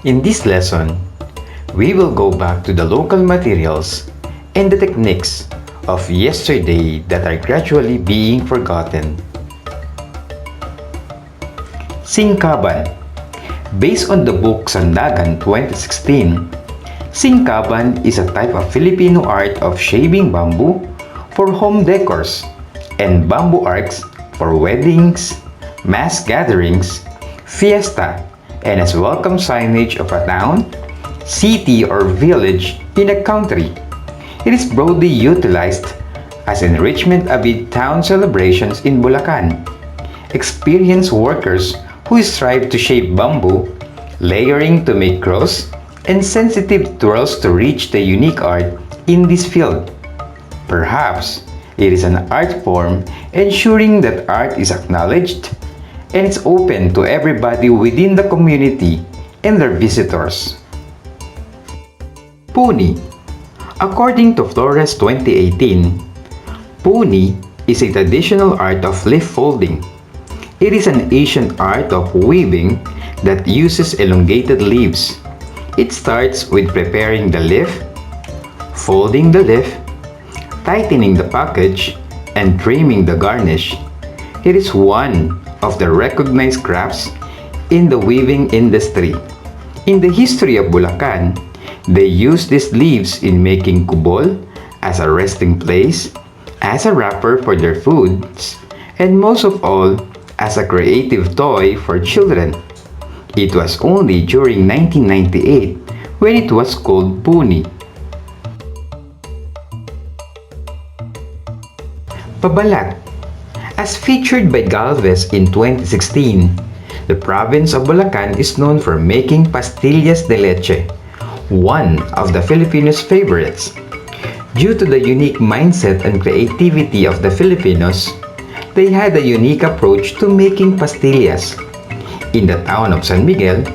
In this lesson, we will go back to the local materials and the techniques of yesterday that are gradually being forgotten. Singkaban. Based on the book Sandagan 2016, singkaban is a type of Filipino art of shaving bamboo for home decors and bamboo arcs for weddings, mass gatherings, fiesta, and as welcome signage of a town, city, or village in a country. It is broadly utilized as enrichment amid town celebrations in Bulacan. Experienced workers who strive to shape bamboo, layering to make cross, and sensitive twirls to reach the unique art in this field. Perhaps it is an art form ensuring that art is acknowledged and it's open to everybody within the community and their visitors. Puni. According to Flores 2018, Puni is a traditional art of leaf folding. It is an ancient art of weaving that uses elongated leaves. It starts with preparing the leaf, folding the leaf, tightening the package, and trimming the garnish. It is one of the recognized crafts in the weaving industry. In the history of Bulacan, they use these leaves in making kubol as a resting place, as a wrapper for their foods, and most of all, as a creative toy for children. It was only during 1998 when it was called Puni. Pabalat. As featured by Galvez in 2016, the province of Bulacan is known for making pastillas de leche, one of the Filipinos' favorites. Due to the unique mindset and creativity of the Filipinos, they had a unique approach to making pastillas. In the town of San Miguel,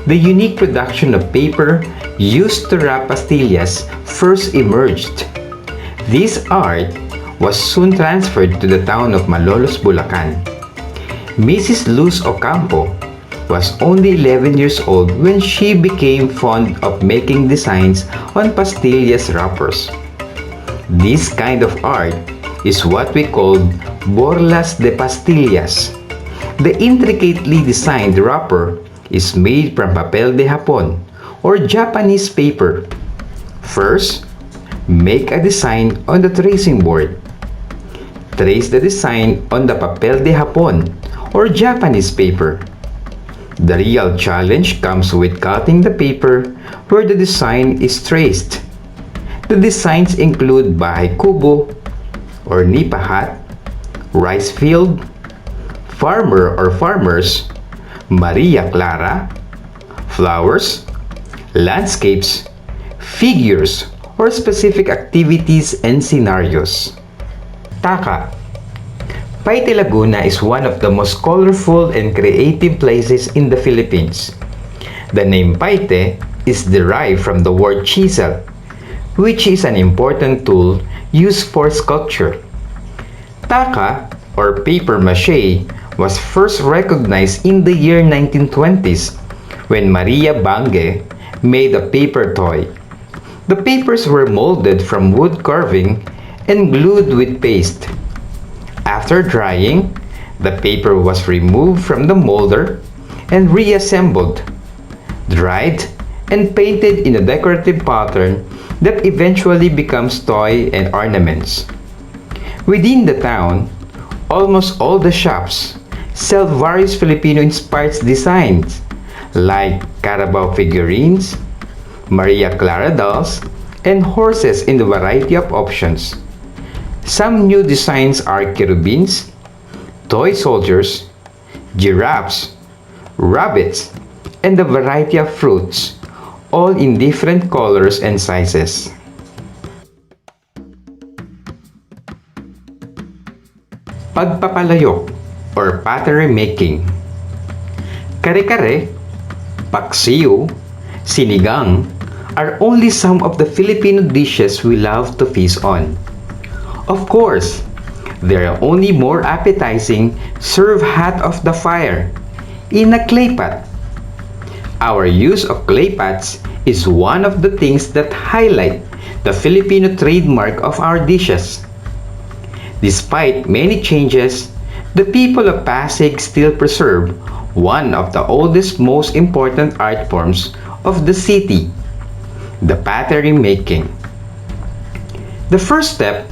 the unique production of paper used to wrap pastillas first emerged. This art was soon transferred to the town of Malolos, Bulacan. Mrs. Luz Ocampo was only 11 years old when she became fond of making designs on pastillas wrappers. This kind of art is what we call borlas de pastillas. The intricately designed wrapper is made from papel de Japon or Japanese paper. First, make a design on the tracing board. Trace the design on the papel de Japon or Japanese paper. The real challenge comes with cutting the paper where the design is traced. The designs include bahay kubo or nipa hut, rice field, farmer or farmers, Maria Clara, flowers, landscapes, figures, or specific activities and scenarios. Taka. Paite, Laguna is one of the most colorful and creative places in the Philippines. The name Paite is derived from the word chisel, which is an important tool used for sculpture. Taka, or paper mache, was first recognized in the year 1920s when Maria Bange made a paper toy. The papers were molded from wood carving and glued with paste. After drying, the paper was removed from the molder and reassembled, dried, and painted in a decorative pattern that eventually becomes toy and ornaments. Within the town, almost all the shops sell various Filipino-inspired designs like Carabao figurines, Maria Clara dolls, and horses in a variety of options. Some new designs are cherubins, toy soldiers, giraffes, rabbits, and a variety of fruits, all in different colors and sizes. Pagpapalayok or pottery making. Kare-kare, paksiw, sinigang are only some of the Filipino dishes we love to feast on. Of course, they are only more appetizing served hot off the fire in a clay pot. Our use of clay pots is one of the things that highlight the Filipino trademark of our dishes. Despite many changes, the people of Pasig still preserve one of the oldest, most important art forms of the city, the pottery making. The first step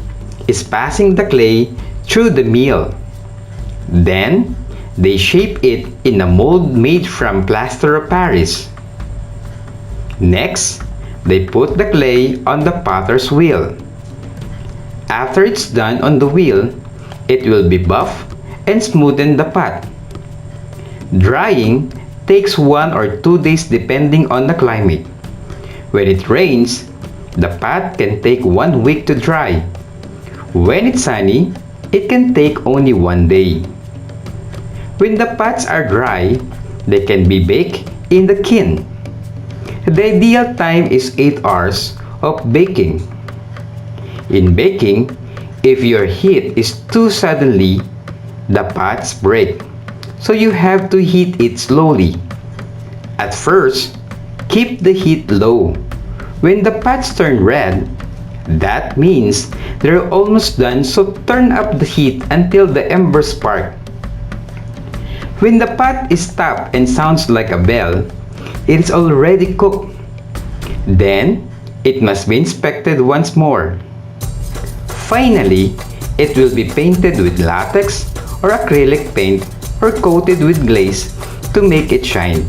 is passing the clay through the mill. Then, they shape it in a mold made from plaster of Paris. Next, they put the clay on the potter's wheel. After it's done on the wheel, it will be buffed and smoothen the pot. Drying takes 1 or 2 days depending on the climate. When it rains, the pot can take 1 week to dry. When it's sunny, it can take only 1 day. When the pots are dry, they can be baked in the kiln. The ideal time is 8 hours of baking. In baking, if your heat is too suddenly, the pots break, so you have to heat it slowly. At first, keep the heat low. When the pots turn red, that means they're almost done, so turn up the heat until the embers spark. When the pot is tapped and sounds like a bell, it is already cooked. Then, it must be inspected once more. Finally, it will be painted with latex or acrylic paint or coated with glaze to make it shine.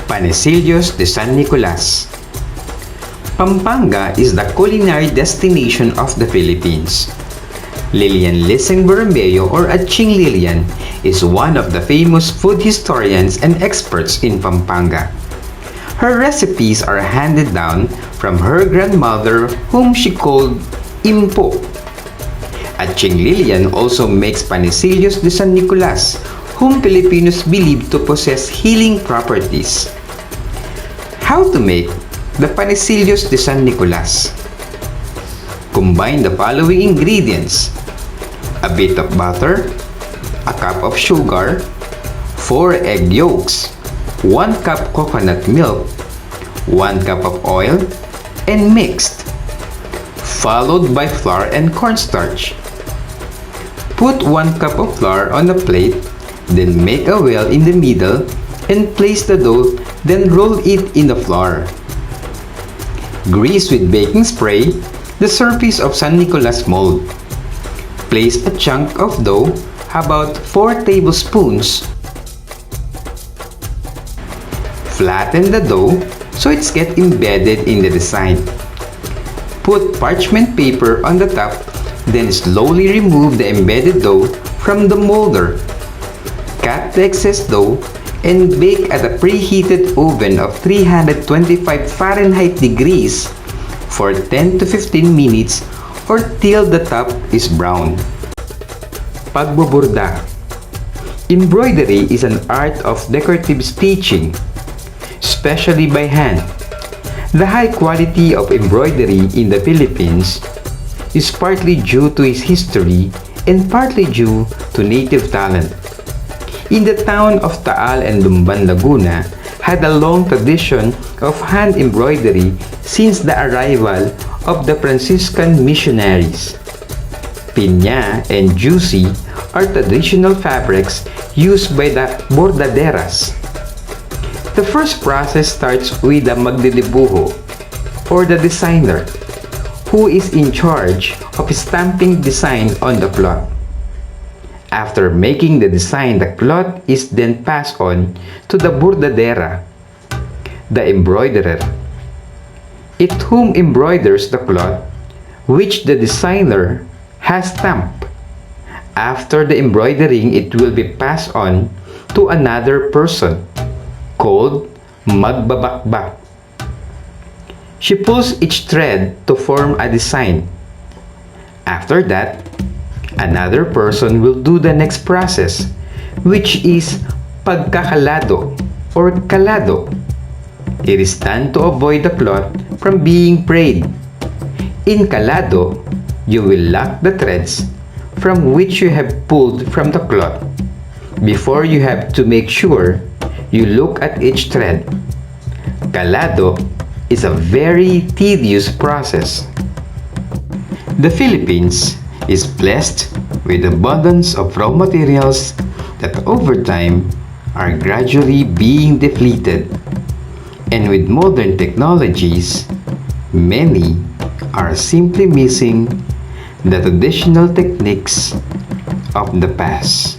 Panecillos de San Nicolas. Pampanga is the culinary destination of the Philippines. Lilian Liseng Bermeo or Aching Lilian is one of the famous food historians and experts in Pampanga. Her recipes are handed down from her grandmother, whom she called Impo. Aching Lilian also makes Panecillos de San Nicolas, whom Filipinos believe to possess healing properties. How to make the Panecillos de San Nicolas? Combine the following ingredients: a bit of butter, a cup of sugar, 4 egg yolks, 1 cup coconut milk, 1 cup of oil, and mixed, followed by flour and cornstarch. Put 1 cup of flour on a plate, then make a well in the middle and place the dough, then roll it in the flour. Grease with baking spray the surface of San Nicolas mold. Place a chunk of dough, about 4 tablespoons. Flatten the dough so it's get embedded in the design. Put parchment paper on the top, then slowly remove the embedded dough from the molder. Cut the excess dough and bake at a preheated oven of 325 Fahrenheit degrees for 10 to 15 minutes or till the top is brown. Pagboborda. Embroidery is an art of decorative stitching, especially by hand. The high quality of embroidery in the Philippines is partly due to its history and partly due to native talent. In the town of Taal and Lumban, Laguna, had a long tradition of hand embroidery since the arrival of the Franciscan missionaries. Piña and juicy are traditional fabrics used by the bordaderas. The first process starts with the magdilibuho, or the designer, who is in charge of stamping design on the cloth. After making the design, the cloth is then passed on to the bordadera, the embroiderer. It whom embroiders the cloth, which the designer has stamped. After the embroidering, it will be passed on to another person, called magbabakbak. She pulls each thread to form a design. After that, another person will do the next process, which is pagkakalado or kalado. It is done to avoid the cloth from being frayed. In kalado, you will lock the threads from which you have pulled from the cloth. Before, you have to make sure You look at each thread. Calado is a very tedious process. The Philippines is blessed with abundance of raw materials that over time are gradually being depleted. And with modern technologies, many are simply missing the traditional techniques of the past.